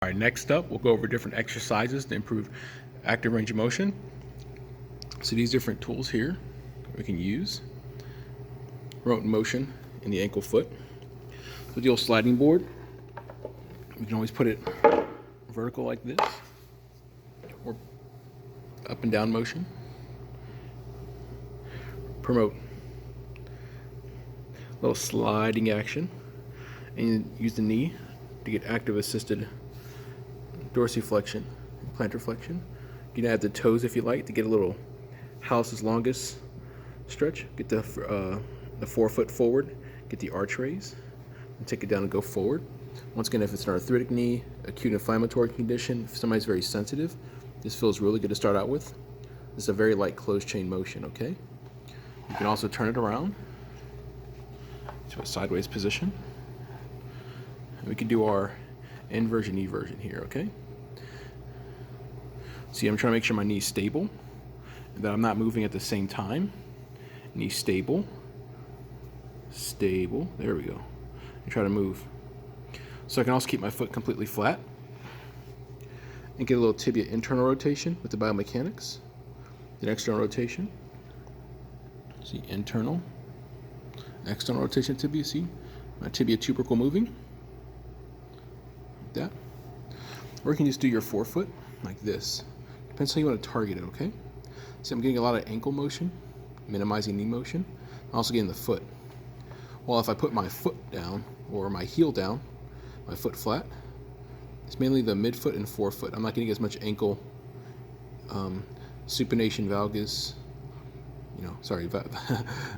All right, next up, we'll go over different exercises to improve active range of motion. So these different tools here we can use. Remote motion in the ankle foot. So the old sliding board, we can always put it vertical like this, or up and down motion. Promote a little sliding action, and use the knee to get active assisted dorsiflexion, plantar flexion. You can add the toes if you like to get a little house's longest stretch. Get the forefoot forward, get the arch raise, and take it down and go forward. Once again, if it's an arthritic knee, acute inflammatory condition, if somebody's very sensitive, this feels really good to start out with. This is a very light closed chain motion, okay? You can also turn it around to a sideways position. And we can do our inversion, eversion here, okay? See, I'm trying to make sure my knee's stable and that I'm not moving at the same time. Knee stable, stable, there we go. And try to move. So I can also keep my foot completely flat and get a little tibia internal rotation with the biomechanics. Then external rotation. See, internal, external rotation tibia, see? My tibia tubercle moving. Like that. Or you can just do your forefoot like this. Depends how you want to target it, okay? See, I'm getting a lot of ankle motion, minimizing knee motion. I'm also getting the foot. Well, if I put my foot down or my heel down, my foot flat, it's mainly the midfoot and forefoot. I'm not getting as much ankle supination, valgus,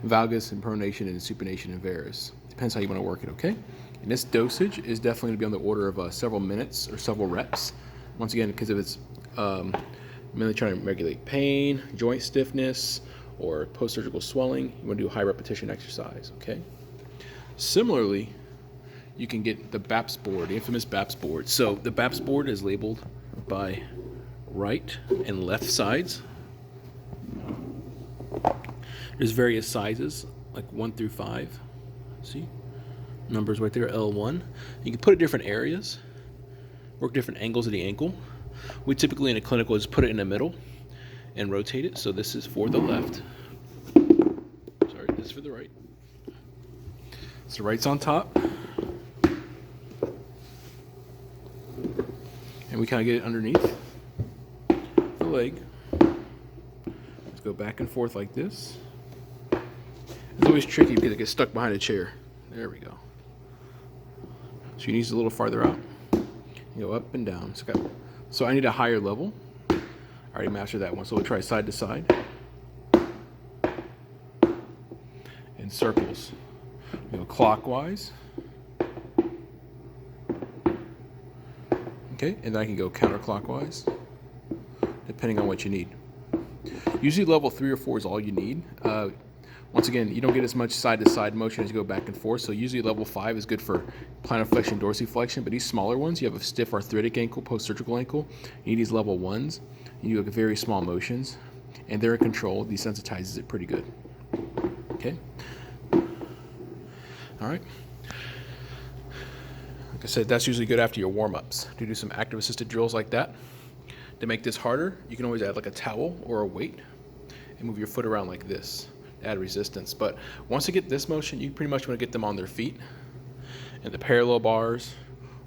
valgus and pronation and supination and varus. Depends how you want to work it, okay? And this dosage is definitely going to be on the order of several minutes or several reps. Once again, because if it's mainly trying to regulate pain, joint stiffness, or post-surgical swelling, you want to do a high repetition exercise, okay? Similarly, you can get the BAPS board, the infamous BAPS board. So the BAPS board is labeled by right and left sides. There's various sizes, like 1 through 5. See? Numbers right there, L1. You can put it in different areas, work different angles of the ankle. We typically in a clinic will just put it in the middle and rotate it. So this is for the left. Sorry, this is for the right. So right's on top. And we kind of get it underneath the leg. Let's go back and forth like this. It's always tricky because it gets stuck behind a chair. There we go. So your knees a little farther out. You go up and down. So I need a higher level. I already mastered that one. So we'll try side to side. And circles. You go clockwise. Okay, and then I can go counterclockwise, depending on what you need. Usually level 3 or 4 is all you need. Once again, you don't get as much side-to-side motion as you go back and forth, so usually level 5 is good for plantar flexion, dorsiflexion, but these smaller ones, you have a stiff arthritic ankle, post-surgical ankle, you need these level 1s, you do very small motions, and they're in control, desensitizes it pretty good. Okay? All right. Like I said, that's usually good after your warm-ups. To do some active assisted drills like that. To make this harder, you can always add like a towel or a weight and move your foot around like this. Add resistance. But once you get this motion, you pretty much want to get them on their feet and the parallel bars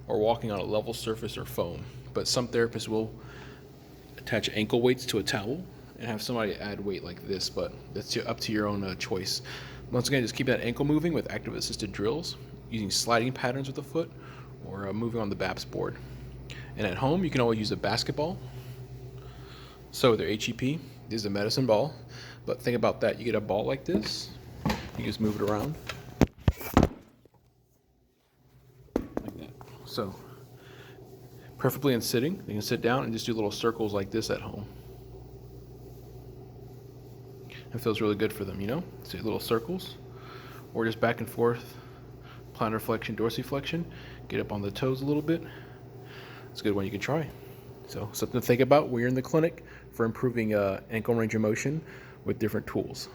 or walking on a level surface or foam. But some therapists will attach ankle weights to a towel and have somebody add weight like this, but that's up to your own choice. Once again, just keep that ankle moving with active assisted drills, using sliding patterns with the foot or moving on the BAPS board. And at home, you can always use a basketball. So their HEP is a medicine ball. But think about that. You get a ball like this, you just move it around like that. So preferably in sitting, you can sit down and just do little circles like this at home. It feels really good for them, you know? See little circles, or just back and forth, plantar flexion, dorsiflexion. Get up on the toes a little bit. It's a good one you can try. So something to think about when you're in the clinic for improving ankle range of motion with different tools.